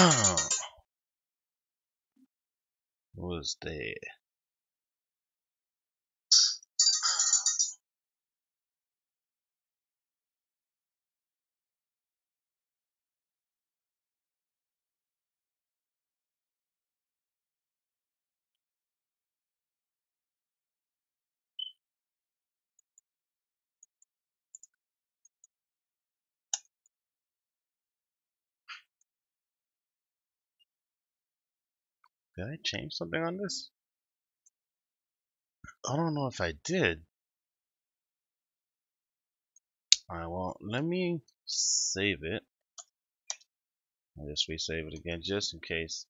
What was there? Did I change something on this? I don't know if I did. Alright, well, let me save it. I'll just resave it again just in case.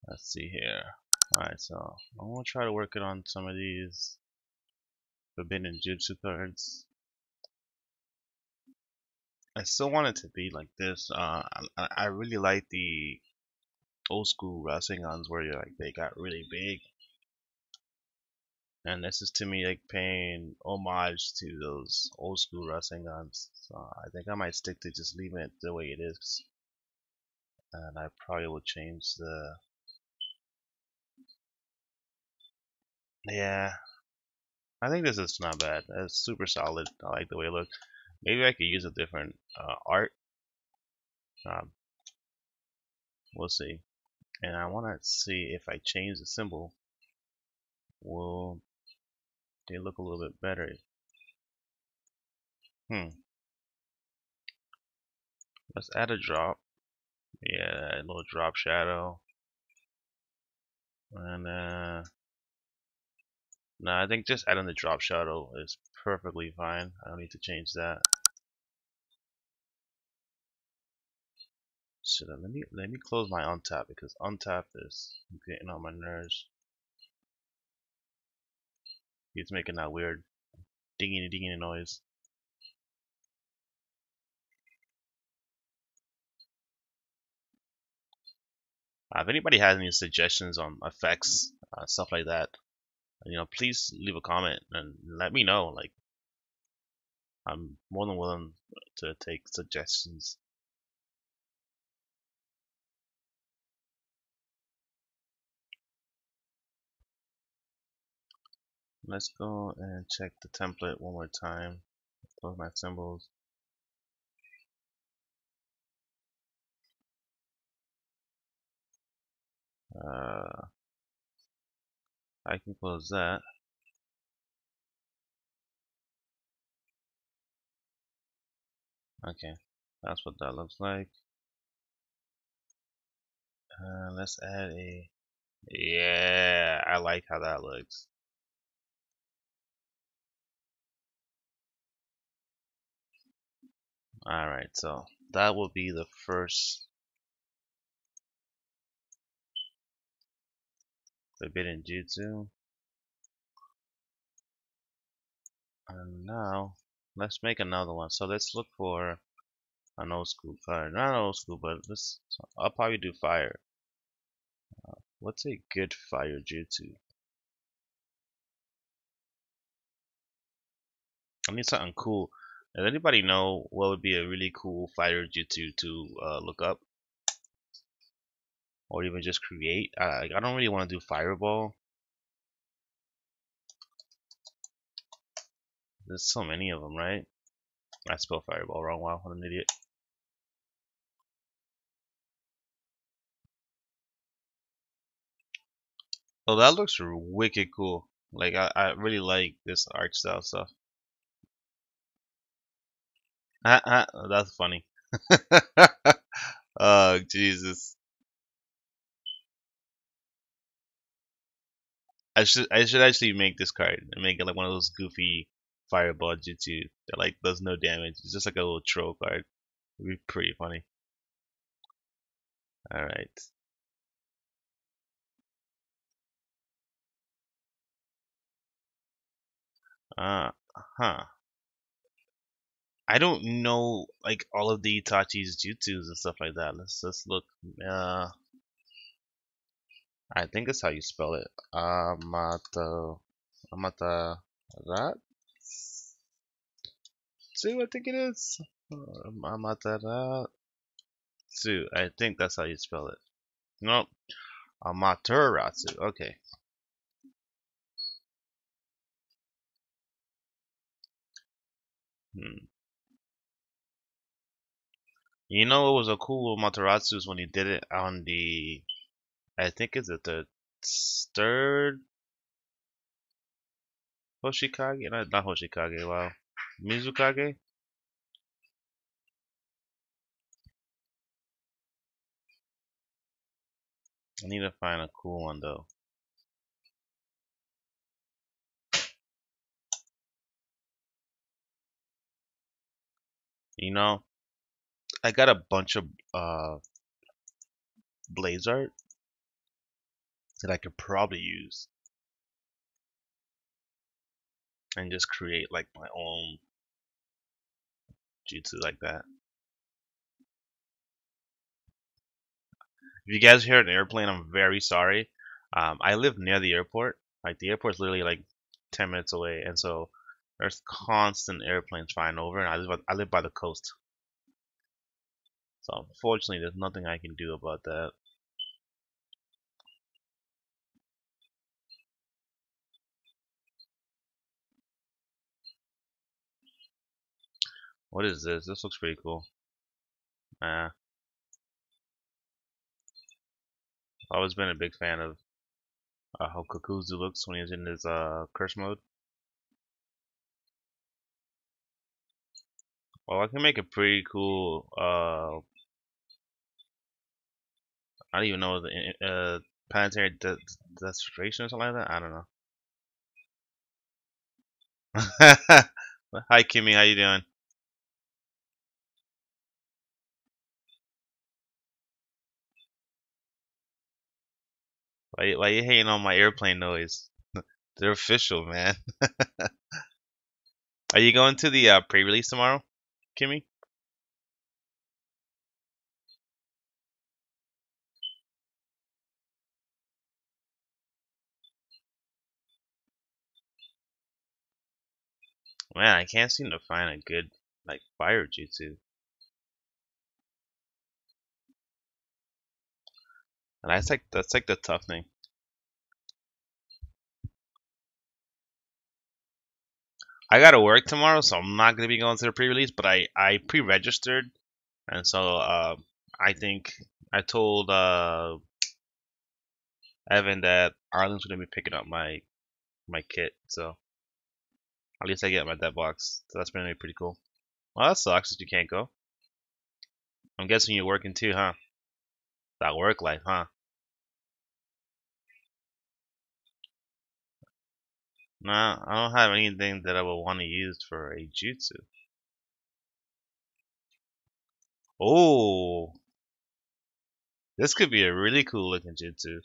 Let's see here. Alright, so I'm gonna try to work it on some of these forbidden jutsu cards. I still want it to be like this. I really like the old school Rasengans where like they got really big, and this is to me like paying homage to those old school Rasengans. So I think I might stick to just leaving it the way it is, and I probably will change the. Yeah, I think this is not bad. It's super solid. I like the way it looks. Maybe I could use a different art. Um, we'll see. And I want to see if I change the symbol, will they look a little bit better? Let's add a drop. Yeah, a little drop shadow. And no, I think just adding the drop shadow is perfectly fine. I don't need to change that. So let me close my untap because untap is getting on my nerves. It's making that weird dinging noise. If anybody has any suggestions on effects, stuff like that, please leave a comment and let me know. Like, I'm more than willing to take suggestions. Let's go and check the template one more time. Close my symbols. I can close that. Okay, that's what that looks like. Let's add a. Yeah, I like how that looks. Alright, so that will be the first forbidden jutsu. And now, let's make another one. So let's look for an old school card. Not old school, but I'll probably do fire. What's a good fire jutsu? I need something cool. Does anybody know what would be a really cool fire jutsu to look up? Or even just create? I don't really want to do fireball. There's so many of them, right? I spelled fireball wrong. Wow, what an idiot. Oh, that looks wicked cool. Like, I really like this art style stuff. That's funny. Oh, Jesus. I should actually make this card and make it like one of those goofy fireball jutsu that like does no damage. It's just like a little troll card. It'd be pretty funny. All right. Huh. I don't know like all of the Itachi's jutsus and stuff like that. Let's look. I think that's how you spell it. Amata Rat. See, I think it is. Amaterasu. I think that's how you spell it. Nope. Amaterasu. Okay. Hmm. You know what was a cool Amaterasu is when he did it on the, I think is it the third Hoshikage? Not Hoshikage, wow. Mizukage? I need to find a cool one though. You know, I got a bunch of blaze art that I could probably use and just create like my own jutsu like that. If you guys hear an airplane, I'm very sorry. I live near the airport. Like the airport's literally like 10 minutes away, and so there's constant airplanes flying over, and I live by the coast. So unfortunately, there's nothing I can do about that. What is this? This looks pretty cool. I've always been a big fan of how Kakuzu looks when he's in his curse mode. Well, I can make a pretty cool. I don't even know the planetary destination or something like that. I don't know. Hi Kimmy, how you doing? Why you hating on my airplane noise? They're official, man. Are you going to the pre-release tomorrow, Kimmy? Man, I can't seem to find a good like fire jutsu, and that's like the tough thing. I gotta work tomorrow, so I'm not gonna be going to the pre-release. But I pre-registered, and so I think I told Evan that Arlen's gonna be picking up my kit, so at least I get my dead box. So that's gonna be pretty cool. Well, that sucks that you can't go. I'm guessing you're working too, huh? That work life, huh? Nah, I don't have anything that I would want to use for a jutsu. Oh, this could be a really cool looking jutsu.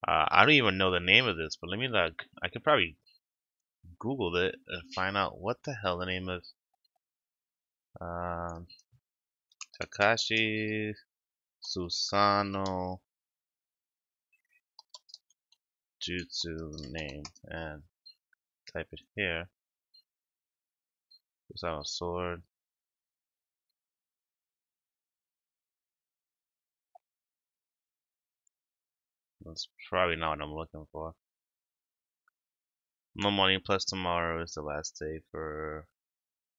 I don't even know the name of this, but let me look. I could probably Google it and find out what the hell the name is. Um, Takashi Susano Jutsu name and type it here. Susano sword. That's probably not what I'm looking for. No money plus tomorrow is the last day for.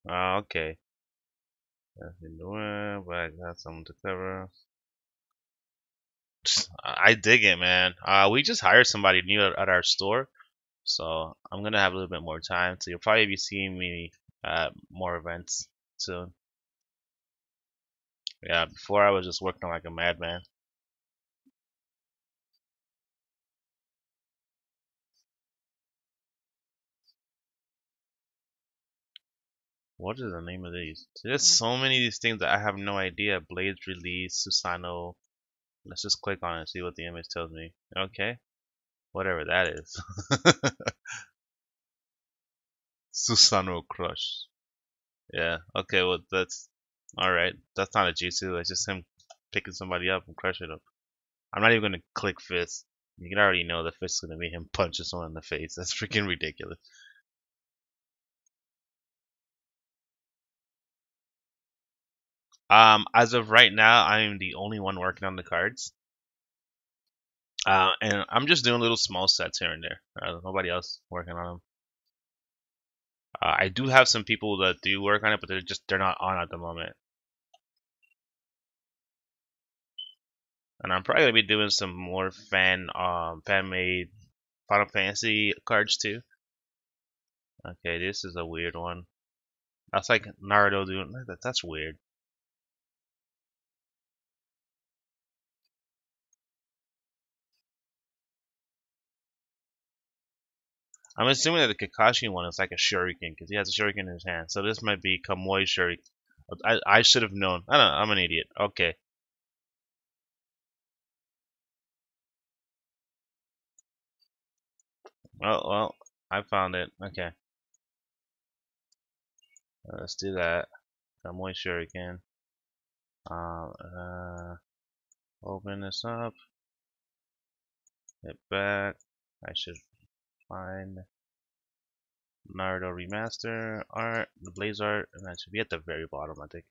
Oh, okay. I've been doing, but I got something to cover. I dig it, man. We just hired somebody new at our store, so I'm gonna have a little bit more time. So you'll probably be seeing me at more events soon. Yeah, before I was just working like a madman. What is the name of these? There's so many of these things that I have no idea. Blades release, Susano. Let's just click on it and see what the image tells me. Okay, whatever that is. Susano Crush. Yeah. Okay. Well, that's all right. That's not a jutsu. It's just him picking somebody up and crushing them. I'm not even gonna click fist. You can already know the fist is gonna be him punching someone in the face. That's freaking ridiculous. As of right now, I'm the only one working on the cards. And I'm just doing little small sets here and there. Nobody else working on them. I do have some people that do work on it, but they're not on at the moment. And I'm probably gonna be doing some more fan made Final Fantasy cards too. Okay, this is a weird one. That's like Naruto doing that. That's weird. I'm assuming that the Kakashi one is like a shuriken because he has a shuriken in his hand. So this might be Kamui shuriken. I should have known. I don't know. I'm an idiot. Okay. Well, I found it. Okay. Let's do that. Kamui shuriken. Open this up. Hit back. I should find Naruto remaster art, the Blaze art, and that should be at the very bottom, I think.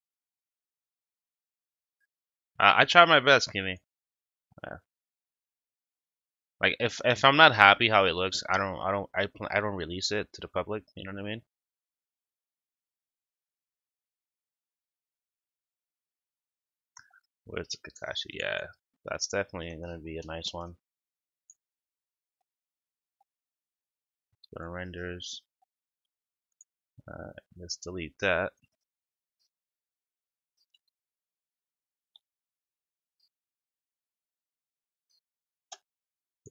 I try my best, Kimmy. Yeah. Like if I'm not happy how it looks, I don't release it to the public. You know what I mean? Where's the Kakashi? Yeah, that's definitely gonna be a nice one. Go to renders. Let's delete that.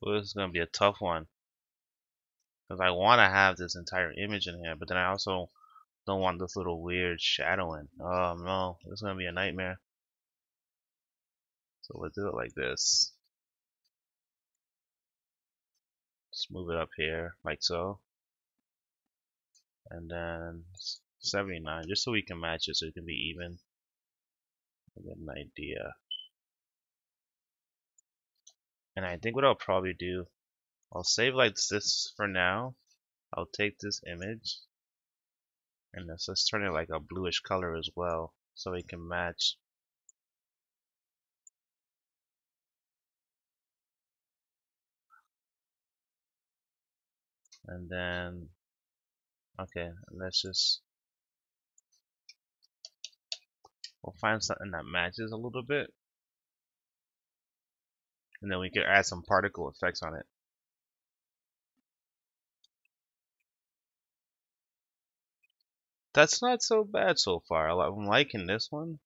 Well, this is gonna be a tough one because I want to have this entire image in here, but then I also don't want this little weird shadowing. Oh no, this is gonna be a nightmare. So we'll do it like this. Just move it up here, like so. And then 79, just so we can match it so it can be even. I get an idea. And I think what I'll probably do, I'll save like this for now. I'll take this image and let's turn it like a bluish color as well so it can match. And then, okay, we'll find something that matches a little bit. And then we can add some particle effects on it. That's not so bad so far. I'm liking this one.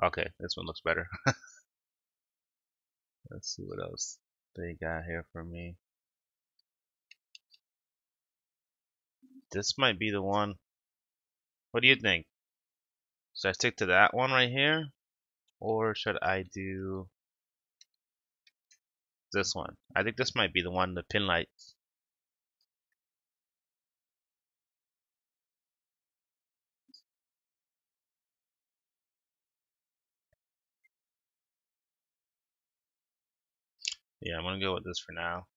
Okay, this one looks better. Let's see what else they got here for me. This might be the one. What do you think? Should I stick to that one right here? Or should I do this one? I think this might be the one, the pin light. Yeah, I'm gonna go with this for now.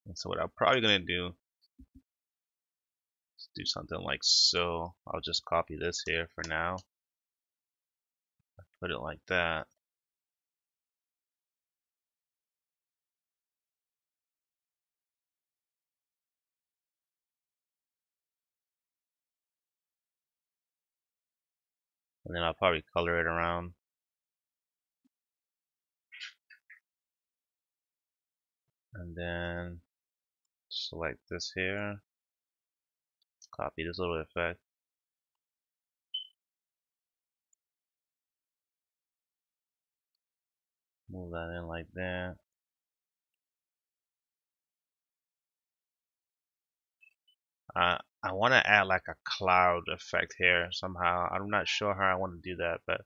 And so what I'm probably gonna do is do something like so. I'll just copy this here for now. Put it like that. And then I'll probably color it around. And then select this here. Copy this little effect. Move that in like that. I want to add like a cloud effect here somehow. I'm not sure how I want to do that, but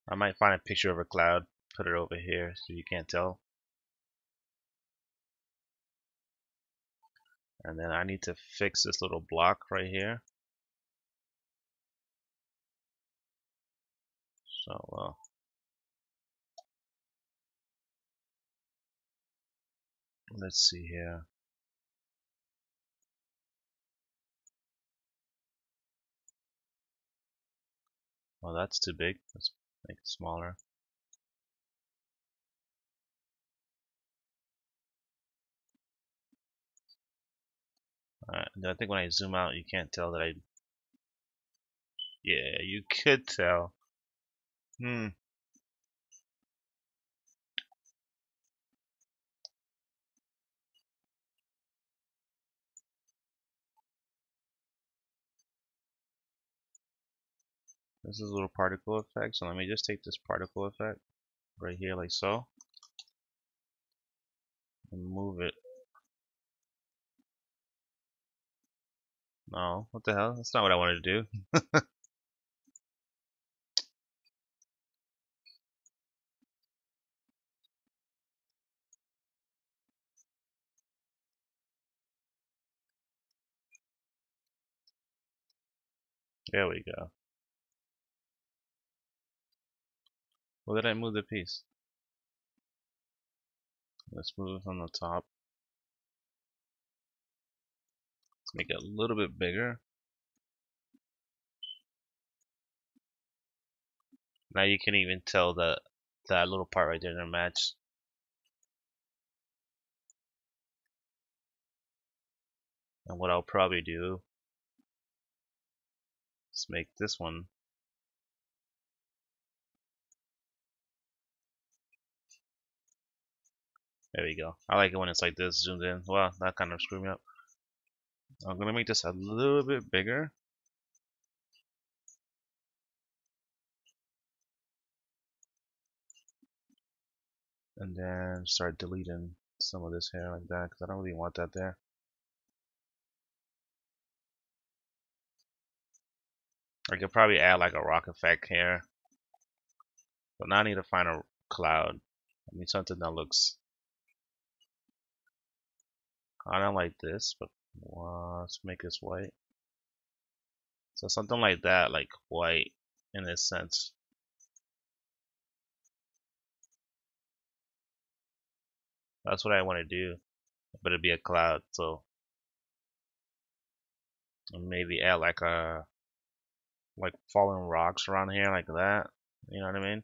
I might find a picture of a cloud, put it over here so you can't tell. And then I need to fix this little block right here. So, let's see here. Oh, that's too big. Let's make it smaller. Alright, I think when I zoom out, you can't tell that I. Yeah, you could tell. Hmm. This is a little particle effect. So let me just take this particle effect right here, like so, and move it. No, what the hell? That's not what I wanted to do. There we go. Where did I move the piece? Let's move it from the top. Let's make it a little bit bigger. Now you can even tell that that little part right there didn't match. And what I'll probably do is make this one. There we go. I like it when it's like this, zoomed in. Well, that kind of screwed me up. I'm gonna make this a little bit bigger. And then start deleting some of this hair like that, because I don't really want that there. I could probably add like a rock effect here. But now I need to find a cloud. I need something that looks kind of like this, but let's make this white. So something like that, like white in this sense. That's what I want to do, but it'd be a cloud. So maybe add like a falling rocks around here like that. You know what I mean?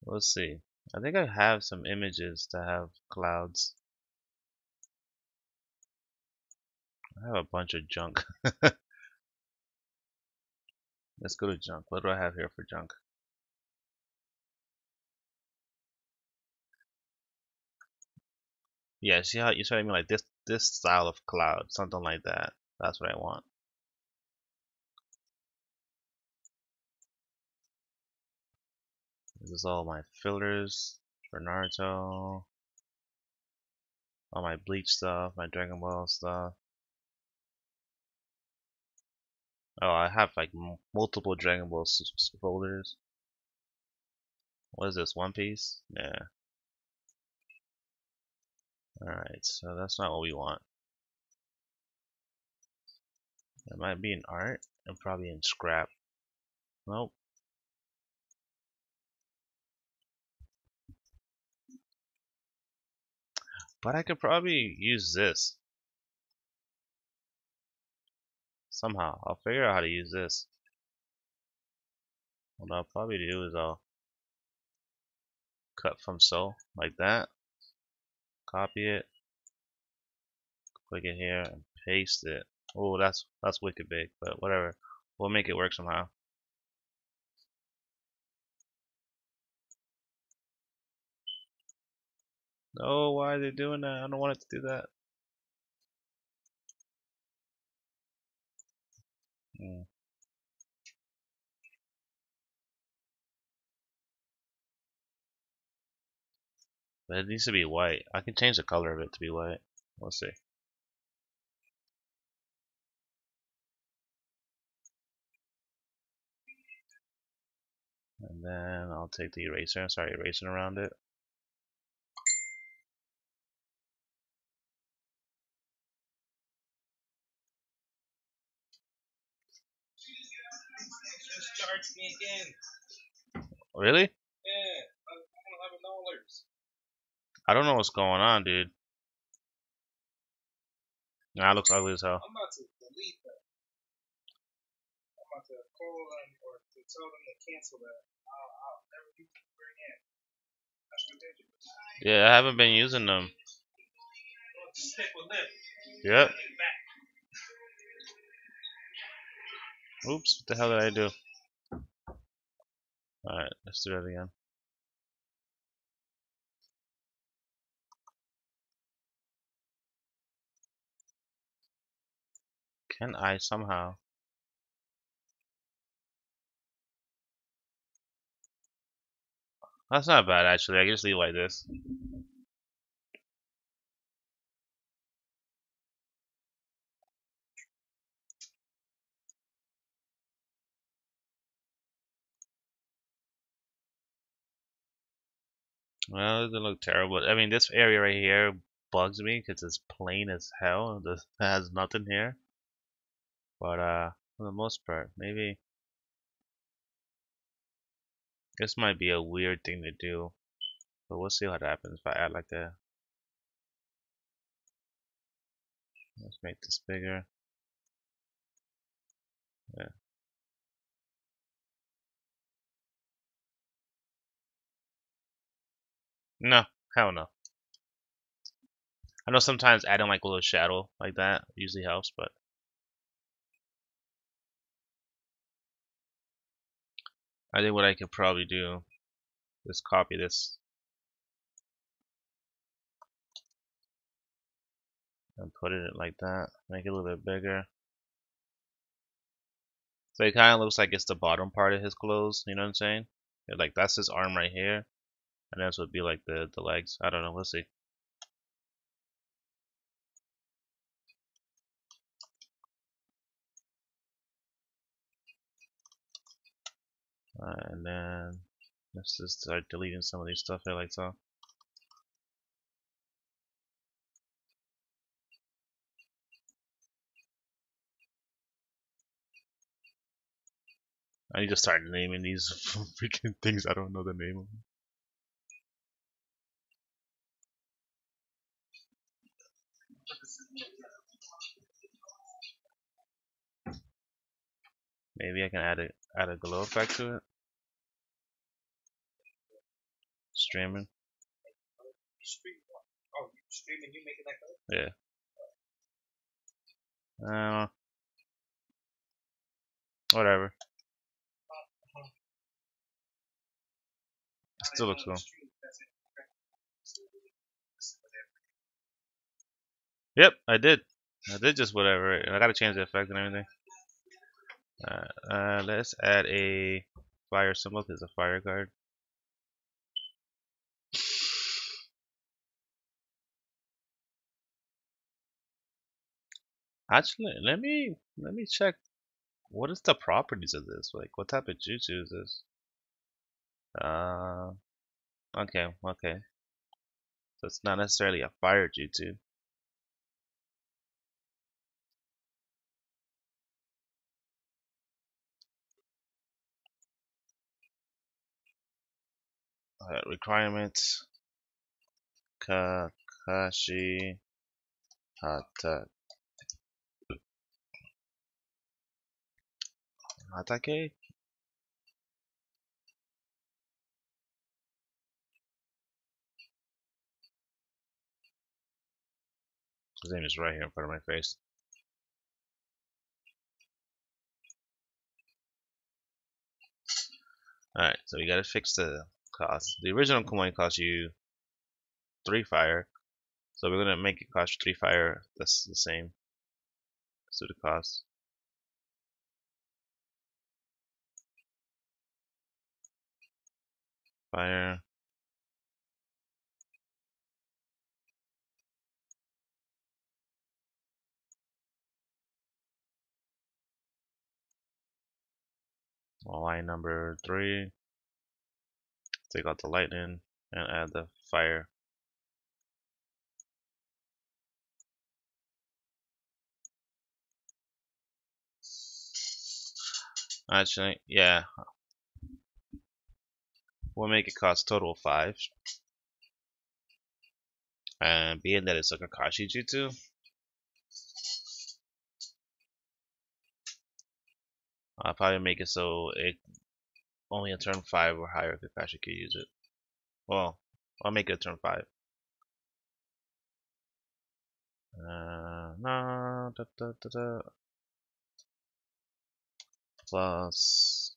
Let's see. I think I have some images that have clouds. I have a bunch of junk. Let's go to junk. What do I have here for junk? Yeah, see how you see what I mean? Like this style of cloud, something like that. That's what I want. This is all my fillers for Naruto, all my Bleach stuff, my Dragon Ball stuff. Oh, I have like multiple Dragon Ball folders. What is this? One Piece? Yeah. Alright, so that's not what we want. It might be in art and probably in scrap. Nope. But I could probably use this. Somehow. I'll figure out how to use this. What I'll probably do is I'll cut from so, like that. Copy it. Click it here and paste it. Oh, that's wicked big, but whatever. We'll make it work somehow. Oh, why are they doing that? I don't want it to do that. Hmm. But it needs to be white. I can change the color of it to be white. We'll see. And then I'll take the eraser and start erasing around it. Just charge me again. Really? Yeah, I don't have $11. I don't know what's going on, dude. Nah, it looks ugly as hell. I'm about to delete that. I'm about to call them or to tell them to cancel that. I'll never use it ever again. That's ridiculous. Yeah, I haven't been using them. Just stick with it. Yep. Oops, what the hell did I do? Alright, let's do that again. Can I somehow? That's not bad actually, I can just leave it like this. Well, it doesn't look terrible. I mean, this area right here bugs me because it's plain as hell. It has nothing here. But for the most part, maybe this might be a weird thing to do. But we'll see what happens if I add like that. Let's make this bigger. Yeah. No, hell no. I know sometimes adding like a little shadow like that usually helps, but I think what I could probably do is copy this and put it like that. Make it a little bit bigger. So it kind of looks like it's the bottom part of his clothes. You know what I'm saying? Yeah, like that's his arm right here, and this would be like the legs. I don't know. We'll see. And then let's just start deleting some of these stuff here like so. I need to start naming these freaking things. I don't know the name of them. Maybe I can add a glow effect to it. Streaming. Oh, you streaming? You making that color? Yeah. Whatever. It still looks cool. Yep, I did. I did just whatever. I gotta change the effect and everything. Let's add a fire symbol because it's a fire card. Actually, let me check. What is the properties of this? Like, what type of jutsu is this? Uh, okay. So it's not necessarily a fire jutsu. Requirements. Kakashi Hata Hatake? His name is right here in front of my face. Alright, so we gotta fix the cost. The original coin cost you 3 fire. So we're gonna make it cost 3 fire. That's the same. Let's do the cost. Fire. Line number 3. Take out the lightning and add the fire. Actually, yeah. We'll make it cost total 5. And being that it's a Kakashi Jutsu, I'll probably make it so it only a turn 5 or higher Kakashi could use it. Well, I'll make it a turn 5. No, plus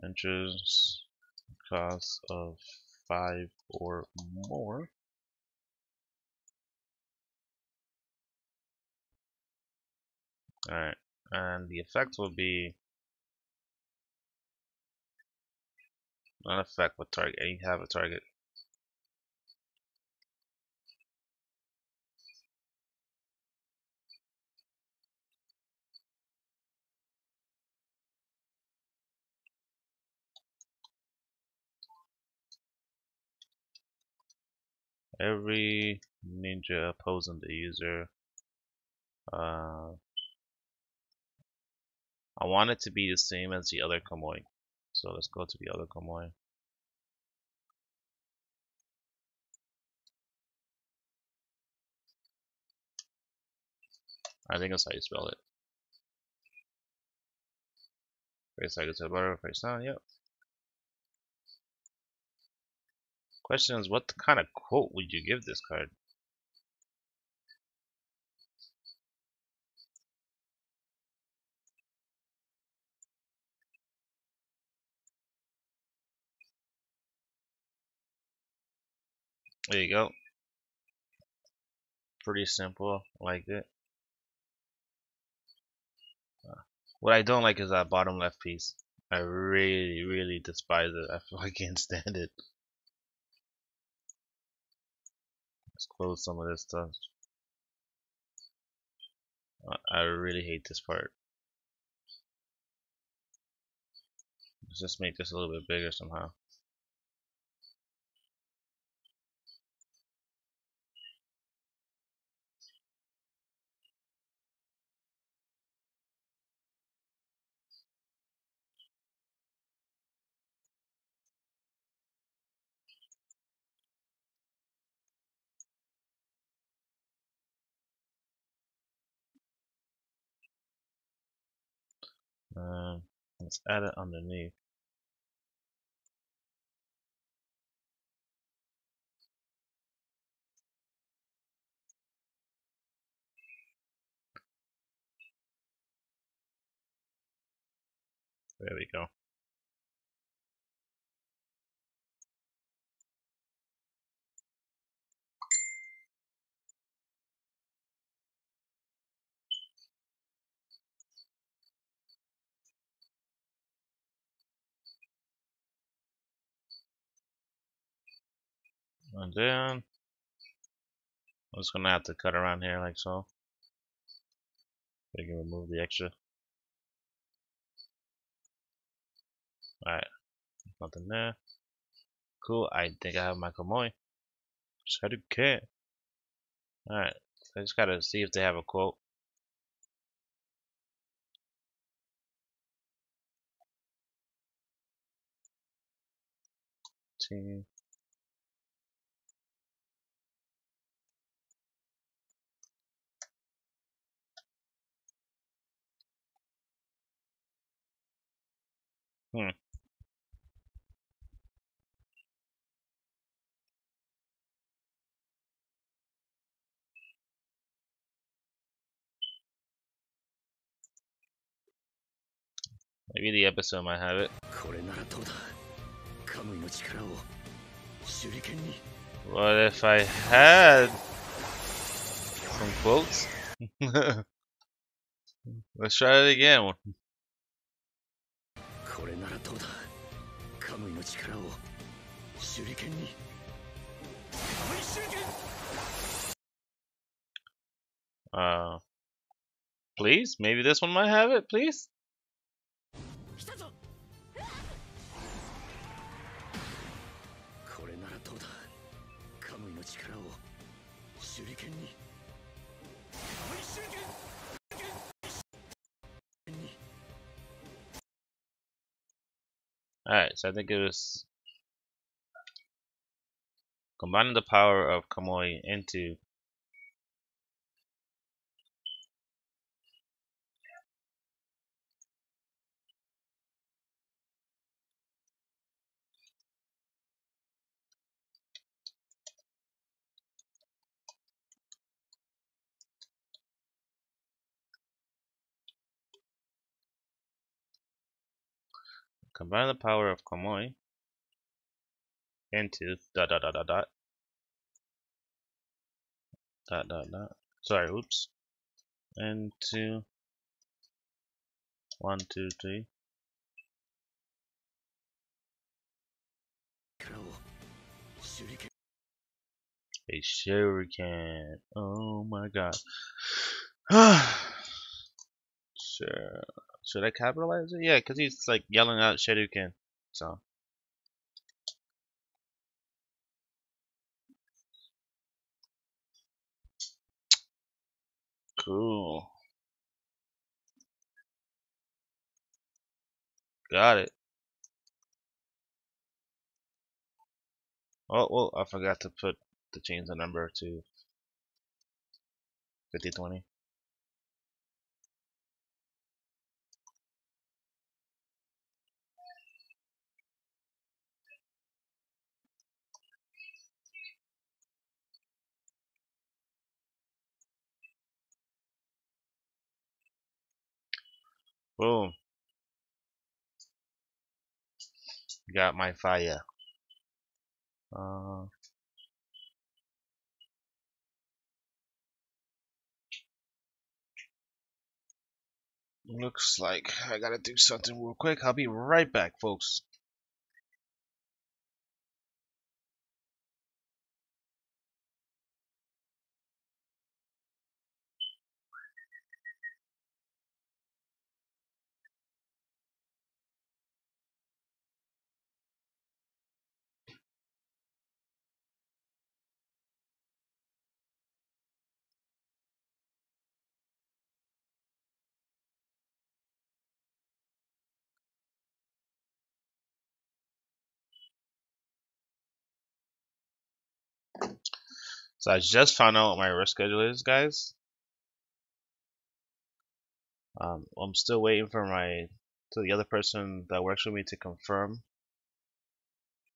interest cost of 5 or more. Alright, and the effect will be not effect but target. You have a target. Every ninja opposing the user. I want it to be the same as the other Kamui. So let's go to the other Kamui. I think that's how you spell it. Face like it's a butter, face down, yep. Question is, what kind of quote would you give this card? There you go. Pretty simple, like it. What I don't like is that bottom left piece. I really despise it. I feel I can't stand it. Let's close some of this stuff. I really hate this part. Let's just make this a little bit bigger somehow. Let's add it underneath. There we go. And then I'm just gonna have to cut around here like so. We can remove the extra. Alright, nothing there. Cool, I think I have my Kamui. Hadouken. Alright, so I just gotta see if they have a quote. Team. Hmm. Maybe the episode might have it. What if I had some quotes? Let's try it again. Please? Maybe this one might have it, please? Alright, so I think it was Combining the power of Kamui into combine the power of Kamui into dot dot dot dot dot dot dot dot. Sorry, oops. Into 1, 2, 3. A shuriken. Oh my god. Sure. Should I capitalize it? Yeah, because he's like yelling out shuriken. So cool. Got it. Oh well, I forgot to change the number to 5020. Boom. Got my fire. Uh, Looks like I gotta do something real quick. I'll be right back, folks. So I just found out what my work schedule is, guys. I'm still waiting for the other person that works with me to confirm.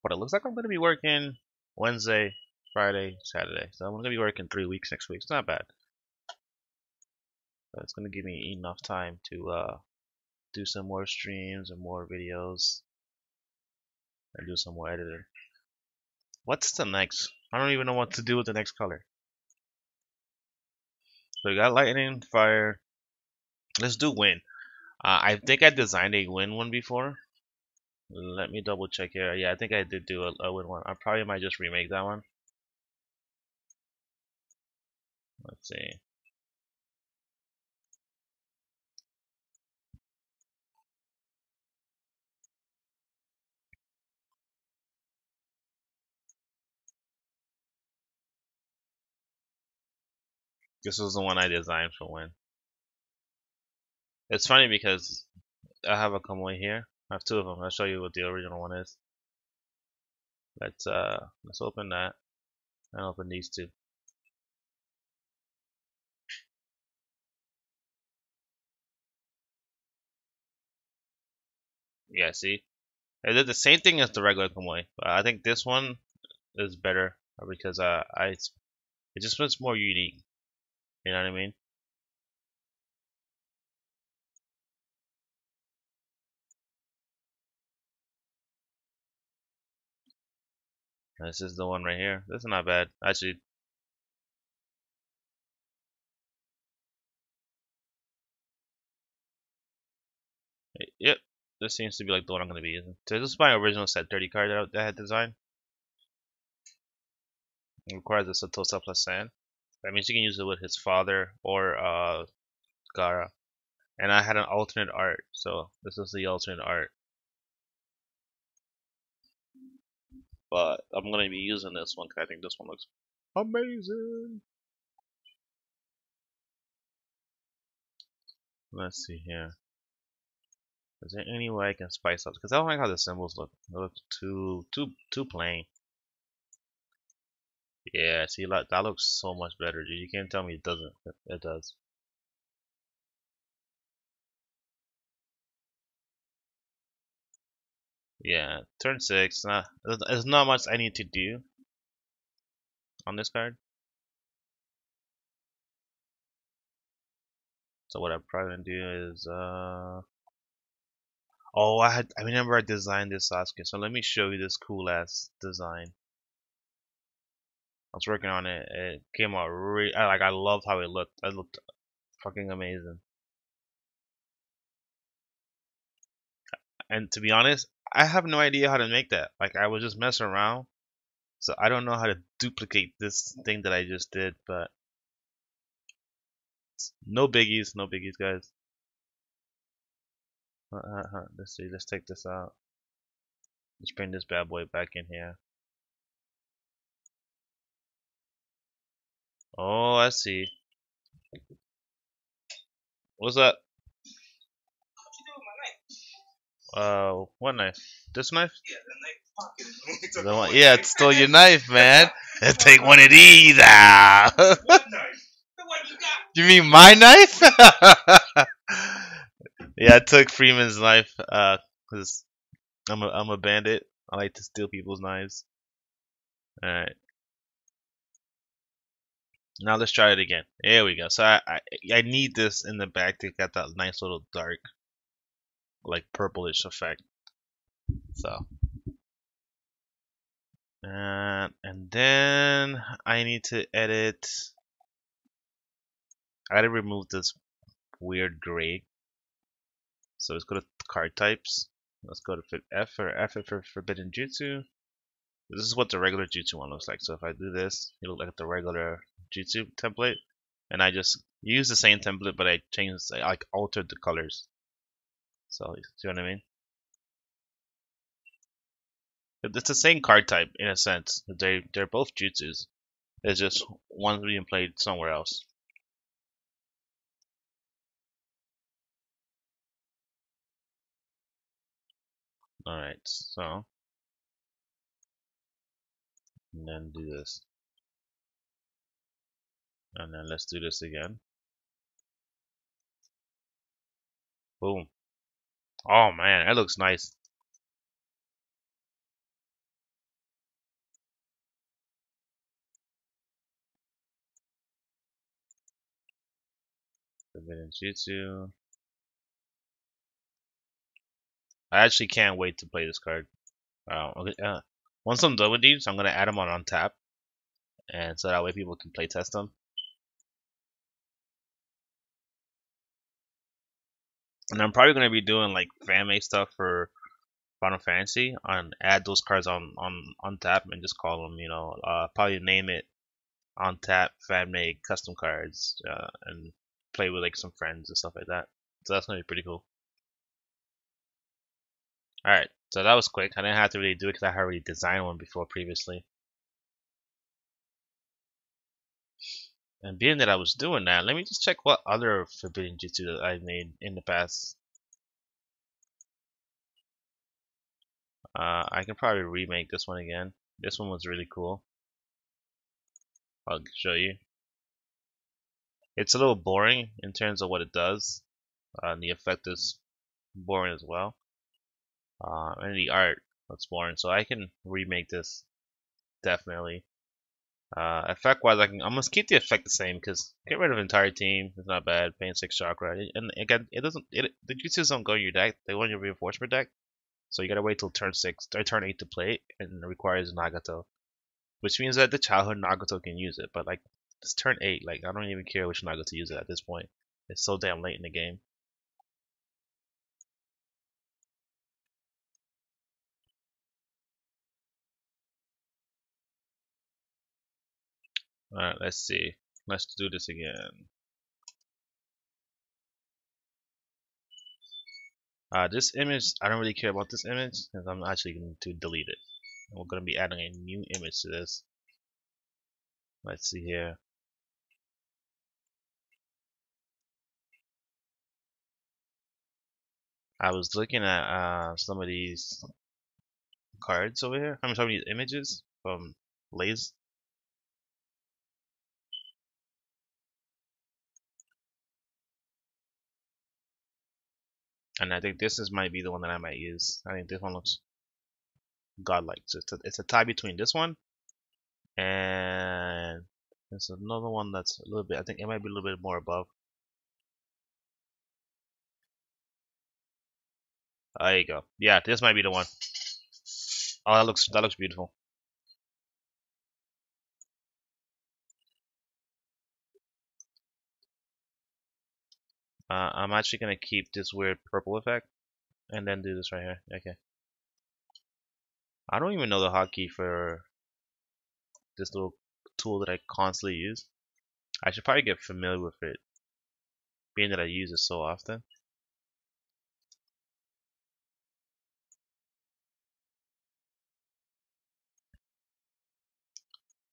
But it looks like I'm gonna be working Wednesday, Friday, Saturday. So I'm gonna be working 3 weeks next week. It's not bad. But it's gonna give me enough time to do some more streams and more videos and do some more editing. What's the next? I don't even know what to do with the next color. So we got lightning, fire. Let's do wind. I think I designed a wind one before. Let me double check here. Yeah, I think I did do a wind one. I probably might just remake that one. Let's see. This was the one I designed for wind. It's funny because I have a Kamui here. I have two of them. I'll show you what the original one is. Let's open that and open these two. Yeah, see? I did the same thing as the regular Kamui, but I think this one is better because it just looks more unique. You know what I mean? This is the one right here. This is not bad. Actually, yep. This seems to be like the one I'm going to be using. So this is my original set 30 card that I had designed. It requires a Satosa plus sand. That means you can use it with his father or Gara. And I had an alternate art, so this is the alternate art. But I'm going to be using this one because I think this one looks amazing. Let's see here. Is there any way I can spice up? Because I don't like how the symbols look. They look too plain. Yeah, see, that looks so much better, dude. You can't tell me it doesn't. It does. Yeah, turn six. There's not much I need to do on this card. So what I'm probably gonna do is oh, I remember I designed this last game. So let me show you this cool ass design. I was working on it. It came out really like I loved how it looked. It looked fucking amazing. And to be honest, I have no idea how to make that. Like I was just messing around, so I don't know how to duplicate this thing that I just did. But no biggies, no biggies, guys. Let's see. Let's take this out. Let's bring this bad boy back in here. Oh, I see. What's that? What you do with my knife? What knife? This knife? Yeah, the knife pocket is the one we took The one, away. yeah, it stole your knife, man. Take one of these out. What knife? The one you got? You mean my knife? Yeah, I took Freeman's knife. Cause I'm a bandit. I like to steal people's knives. All right, now let's try it again. There we go. So I need this in the back to get that nice little dark, like purplish effect. So and then I need to edit. I gotta remove this weird gray. So let's go to card types. Let's go to F for Forbidden Jutsu. This is what the regular Jutsu one looks like. So if I do this, it looks like the regular Jutsu template. And I just use the same template, but I changed, I like altered the colors. So see what I mean? It's the same card type in a sense. They're both Jutsus. It's just one's being played somewhere else. All right, so and then do this, and then let's do this again. Boom. Oh man, that looks nice. Forbidden Jutsu. I actually can't wait to play this card. Okay, once I'm done with these, I'm gonna add them on tap, and so that way people can play test them. And I'm probably gonna be doing like Fanmade stuff for Final Fantasy and add those cards on tap and just call them, probably name it on tap Fanmade custom cards, and play with like some friends and stuff like that. So that's gonna be pretty cool. All right, so that was quick. I didn't have to really do it because I had already designed one before previously. And being that I was doing that, let me just check what other Forbidden Jutsu that I made in the past. I can probably remake this one again. This one was really cool. I'll show you. It's a little boring in terms of what it does. And the effect is boring as well. And the art looks boring. So I can remake this definitely. Effect wise, I'm gonna keep the effect the same because get rid of entire team. It's not bad. Paying 6 chakra, and again, it doesn't. The jutsus don't go in your deck. They go in your reinforcement deck. So you gotta wait till turn 6 or turn 8 to play it, and it requires Nagato, which means that the childhood Nagato can use it. But like, it's turn 8. Like, I don't even care which Nagato use it at this point. It's so damn late in the game. All right, let's see. Let's do this again. This image, I don't really care about this image because I'm actually going to delete it. And we're going to be adding a new image to this. Let's see here. I was looking at some of these cards over here. I mean, some of these images from Lays, And I think might be the one that I might use. I think this one looks godlike. So it's a tie between this one and there's another one that's a little bit. I think it might be a little bit more above. There you go. Yeah, this might be the one. Oh, that looks beautiful. I'm actually gonna keep this weird purple effect and then do this right here. Okay. I don't even know the hotkey for this little tool that I constantly use. I should probably get familiar with it, being that I use it so often.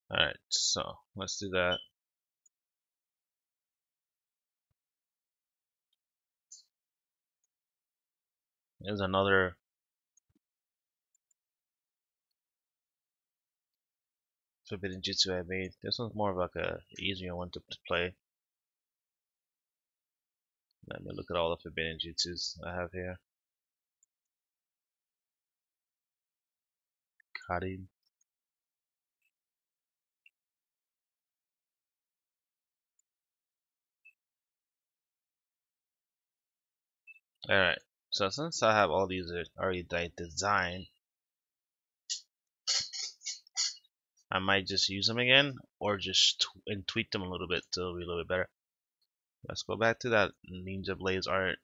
Alright, so let's do that. There's another Forbidden Jutsu I made. This one's more of like a easier one to play. Let me look at all the Forbidden Jutsus I have here. Kage. Alright, so since I have all these already designed, I might just use them again or just tweak them a little bit to be a little bit better. Let's go back to that Ninja Blaze art.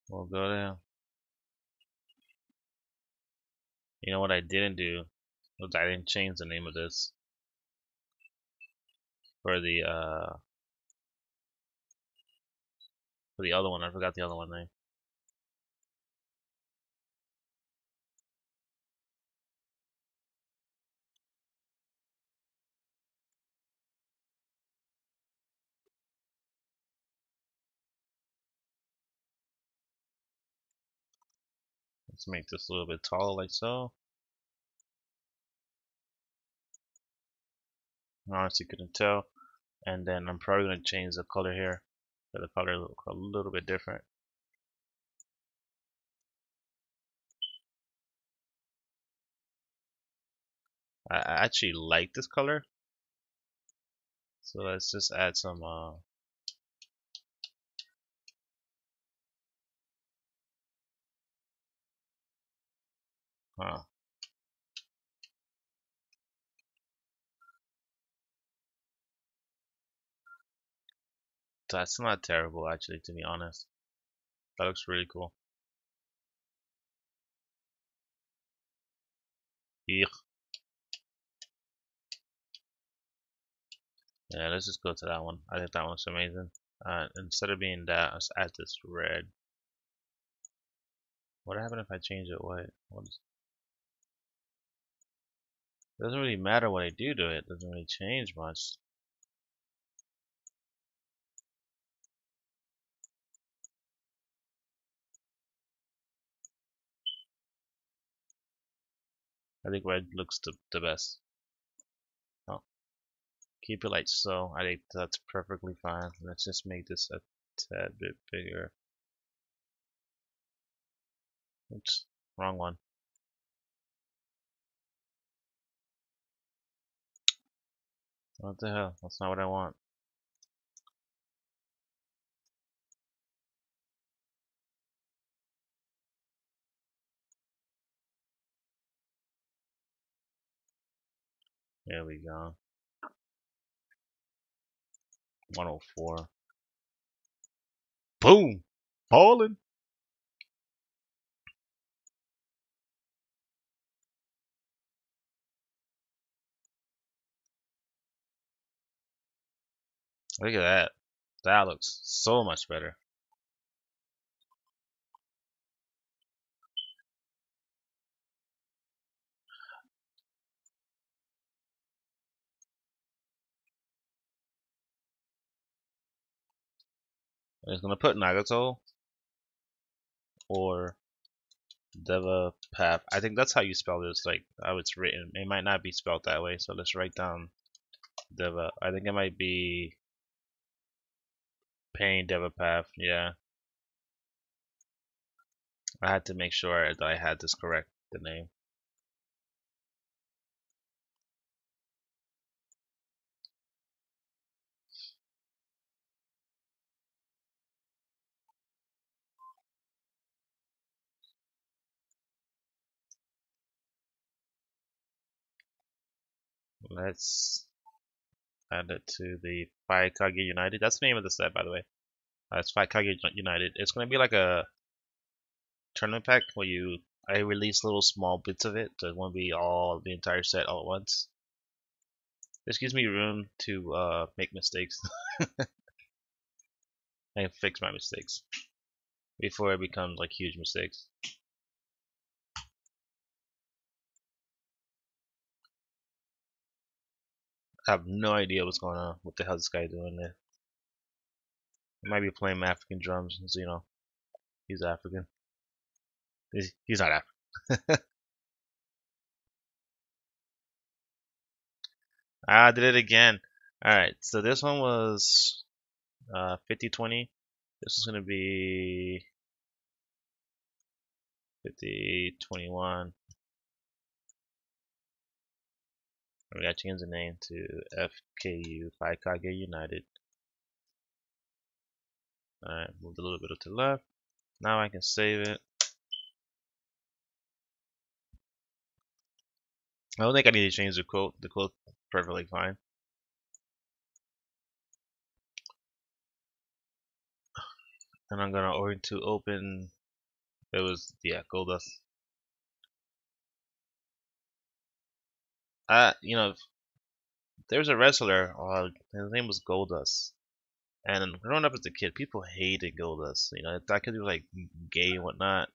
We'll go there. You know what I didn't do was I didn't change the name of this for the other one. I forgot the other one name. Let's make this a little bit taller like so. Honestly couldn't tell. And then I'm probably gonna change the color here. So the color look a little bit different. I actually like this color. So let's just add some huh. That's not terrible actually, to be honest. That looks really cool. Eek. Yeah, let's just go to that one. I think that one's amazing. Instead of being that, let's add this red. What happened if I change it white? It doesn't really matter what I do to it. It doesn't really change much. I think red looks the best. Oh, keep it like so. I think that's perfectly fine. Let's just make this a tad bit bigger. Oops, wrong one. What the hell? That's not what I want. There we go. 104. Boom! Falling! Look at that. That looks so much better. I'm just gonna put Nagato or Deva Path. I think that's how you spell this, like how it's written. It might not be spelled that way, so let's write down Deva. I think it might be Pain Deva Path. Yeah, I had to make sure that I had this correct, the name. Let's add it to the Five Kage United. That's the name of the set, by the way. It's Five Kage United. It's gonna be like a tournament pack where I release little small bits of it, so it won't be all the entire set all at once. This gives me room to make mistakes and fix my mistakes before it becomes like huge mistakes. I have no idea what's going on. What the hell is this guy doing there? He might be playing African drums, so, you know, he's African. He's not African. I did it again. Alright, so this one was 50-20. This is going to be 50-21. We gotta change the name to FKU, Five Kage United. Alright, moved a little bit to the left. Now I can save it. I don't think I need to change the quote. The quote perfectly fine. And I'm going to open. It was, yeah, Goldust. You know, there's a wrestler. His name was Goldust. And growing up as a kid, people hated Goldust. You know, that kid was like gay and whatnot.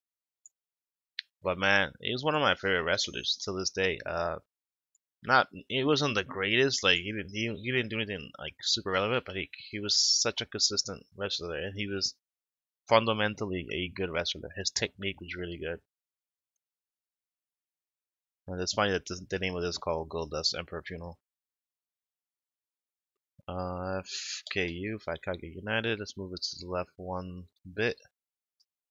But man, he was one of my favorite wrestlers till this day. Not He wasn't the greatest. Like he didn't do anything like super relevant, but he was such a consistent wrestler, and he was fundamentally a good wrestler. His technique was really good. And it's funny that the name of this is called Goldust Emperor Funeral. FKU, Five Kage United. Let's move it to the left one bit.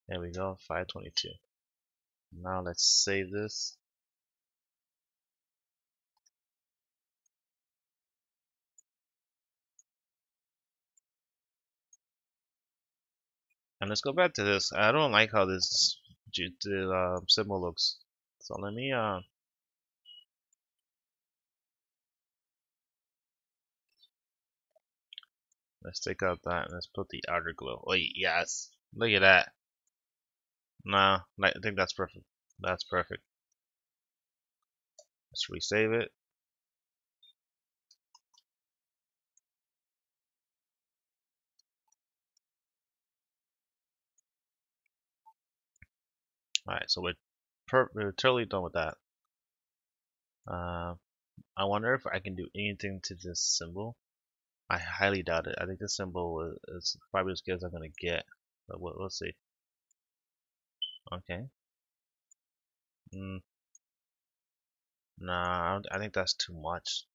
There we go, 522. Now let's save this. And let's go back to this. I don't like how this symbol looks. So let's take out that and let's put the outer glow. Wait, yes. Look at that. Nah, I think that's perfect. That's perfect. Let's resave it. Alright, so we're totally done with that. I wonder if I can do anything to this symbol. I highly doubt it. I think this symbol is probably as good as I'm gonna get. But we'll see. Okay. Nah, I think that's too much.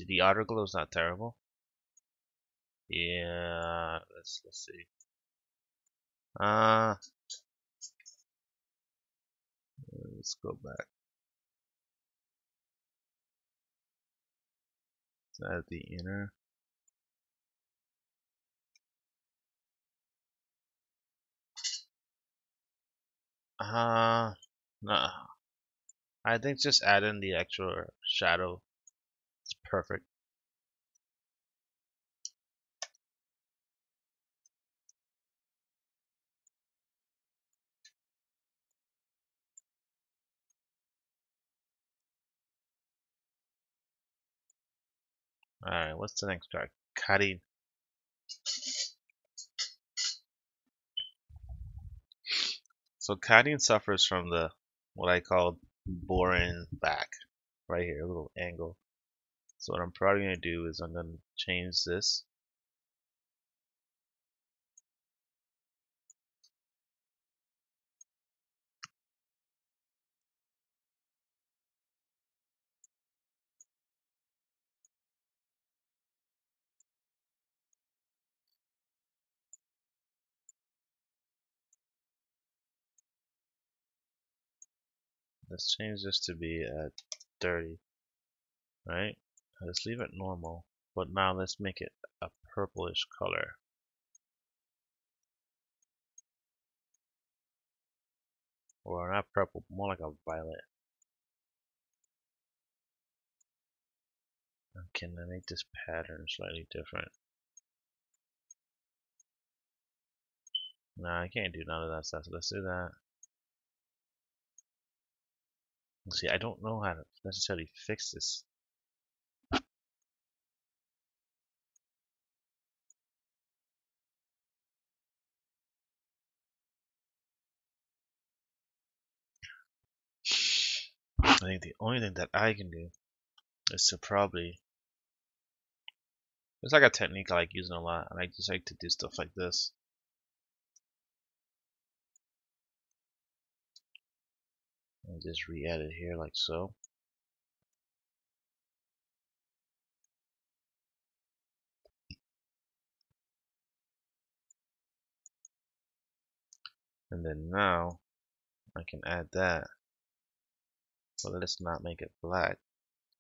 The outer glow is not terrible. Yeah, let's see. Uh, let's go back. Let's add the inner. No. I think just add in the extra shadow. It's perfect. Alright, what's the next card? Karin. So Karin suffers from the what I call boring back. Right here, a little angle. So what I'm probably gonna do is I'm gonna change this let's change this to be at 30, right? Let's leave it normal, but now let's make it a purplish color. Or not purple, more like a violet. Can I make this pattern slightly different? Nah, I can't do none of that stuff, so let's do that. See, I don't know how to necessarily fix this. I think the only thing that I can do is to probably, it's like a technique I like using a lot, and I just like to do stuff like this. And just re-edit here like so. And then now I can add that, but let's not make it black.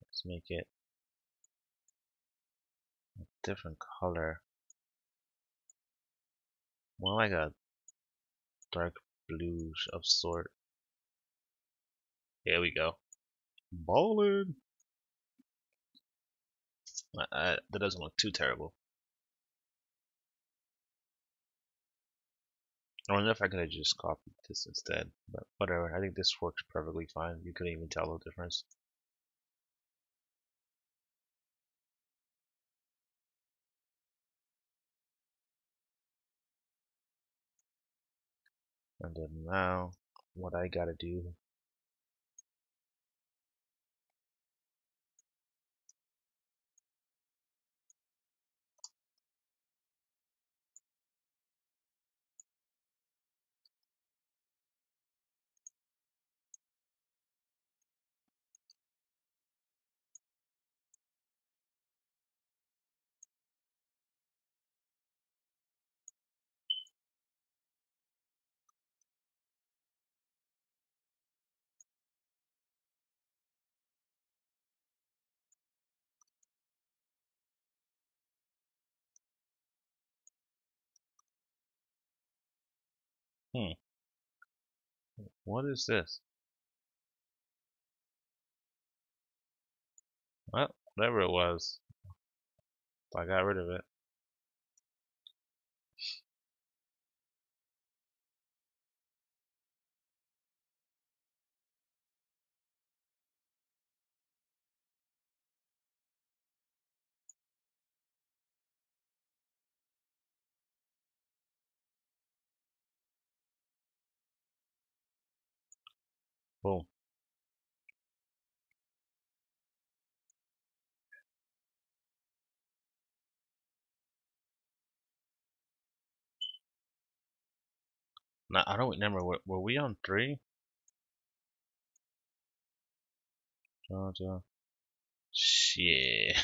Let's make it a different color, more like a dark blues of sort. Here we go. Ballin'. That doesn't look too terrible. I wonder if I could have just copied this instead, but whatever. I think this works perfectly fine. You couldn't even tell the difference. And then now, what I gotta do, hmm, what is this? Well, whatever it was, I got rid of it. Boom. Now, I don't remember, were we on 3? Shit.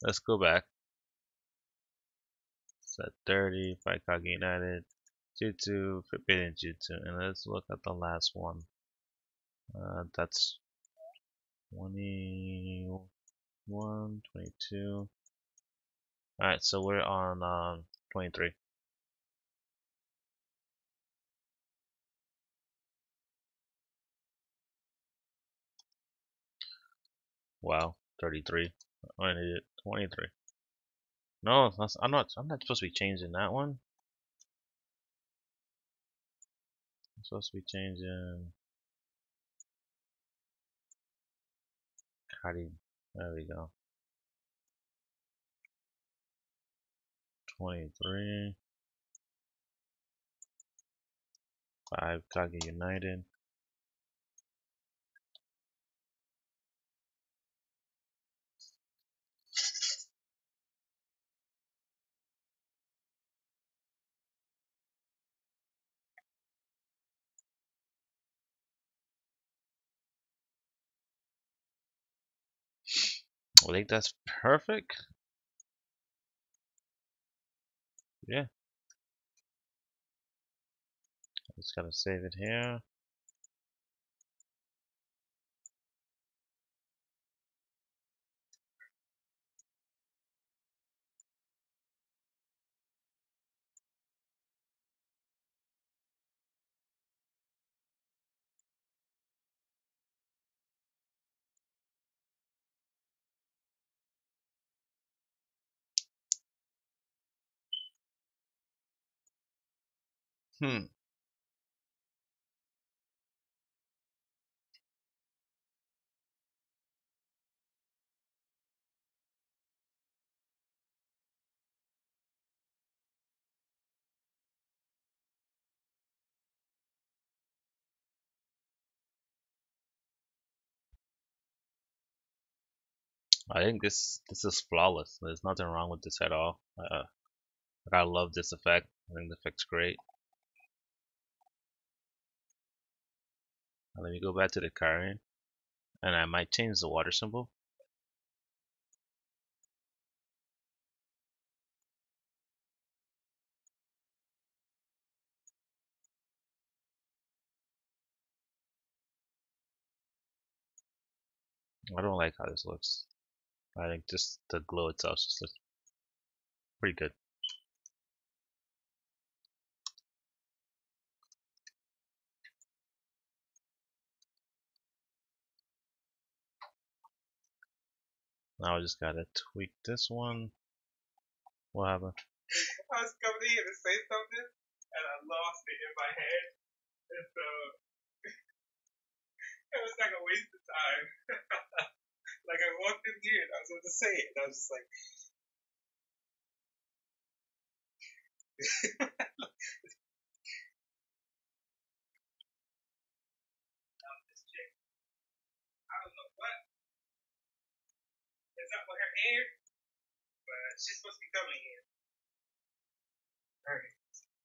Let's go back. It's at 30, Fight Kage United, Jutsu, Forbidden Jutsu, and let's look at the last one. That's 21, 22. Alright, so we're on 23. Wow, 33. I needed 23. No, I'm not supposed to be changing that one. I'm supposed to be changing Kage. There we go. 23. 5 Kage United. I think that's perfect. Yeah. Just gotta save it here. Hmm. I think this is flawless. There's nothing wrong with this at all. I love this effect. I think the effect's great. Let me go back to the card, and I might change the water symbol. I don't like how this looks. I think just the glow itself just looks pretty good. Now I just gotta tweak this one. What happened? I was coming in to say something, and I lost it in my head, and so it was like a waste of time. Like I walked in here, and I was about to say it, and I was just like, this chick, I don't know what is up with her hair, but she's supposed to be coming here. Right.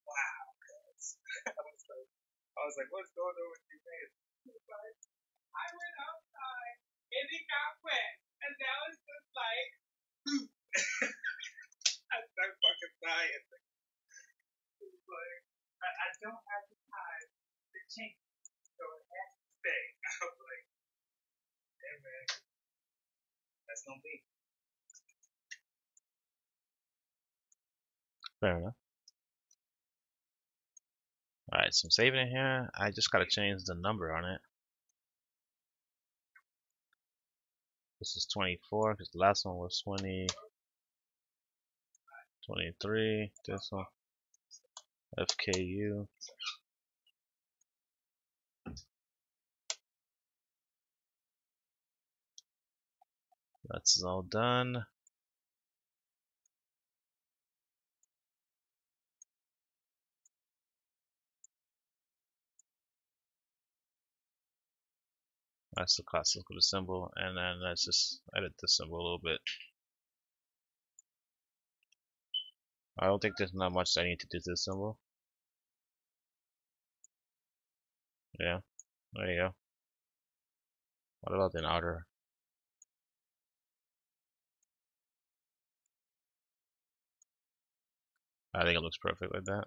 Wow, guys. I was like, what's going on with you, man? He was like, I went outside and it got wet, and now it's just like, I started fucking dying. He was like, I don't have the time to change, so it has to stay. I was like, hey man, that's no me. Fair enough. Alright, so I'm saving it here. I just gotta change the number on it. This is 24 because the last one was 20, 23. This one, FKU. That's all done. That's the classical symbol, and then let's just edit the symbol a little bit. I don't think there's not much I need to do to the symbol. Yeah, there you go. What about the outer? I think it looks perfect like that.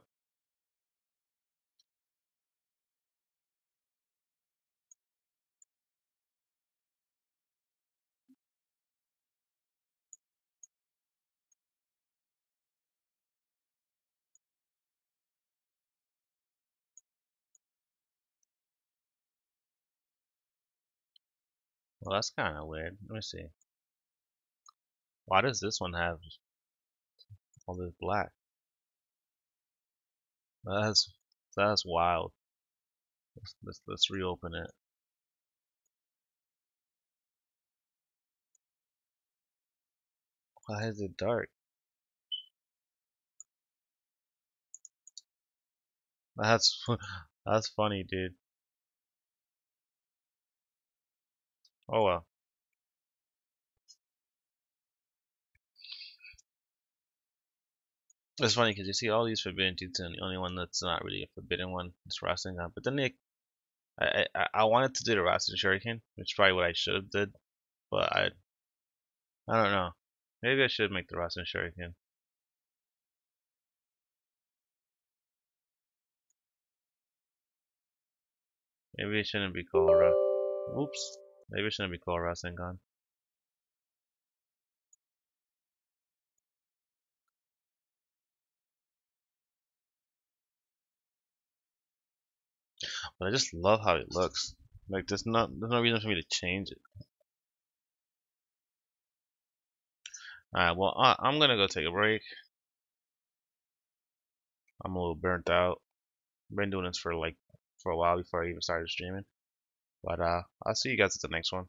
Well, that's kind of weird. Let me see. Why does this one have all this black? That's that's wild. Let's reopen it. Why is it dark? That's that's funny, dude. Oh well. It's funny because you see all these forbidden dudes, and the only one that's not really a forbidden one is Rasengan. But then I wanted to do the Rasen Shuriken, which is probably what I should have did, but I don't know. Maybe I should make the Rasen Shuriken. Maybe it shouldn't be called Oops. Maybe it shouldn't be called Rasengan. But I just love how it looks. Like there's no reason for me to change it. Alright, well I'm gonna go take a break. I'm a little burnt out. Been doing this for a while before I even started streaming. But I'll see you guys at the next one.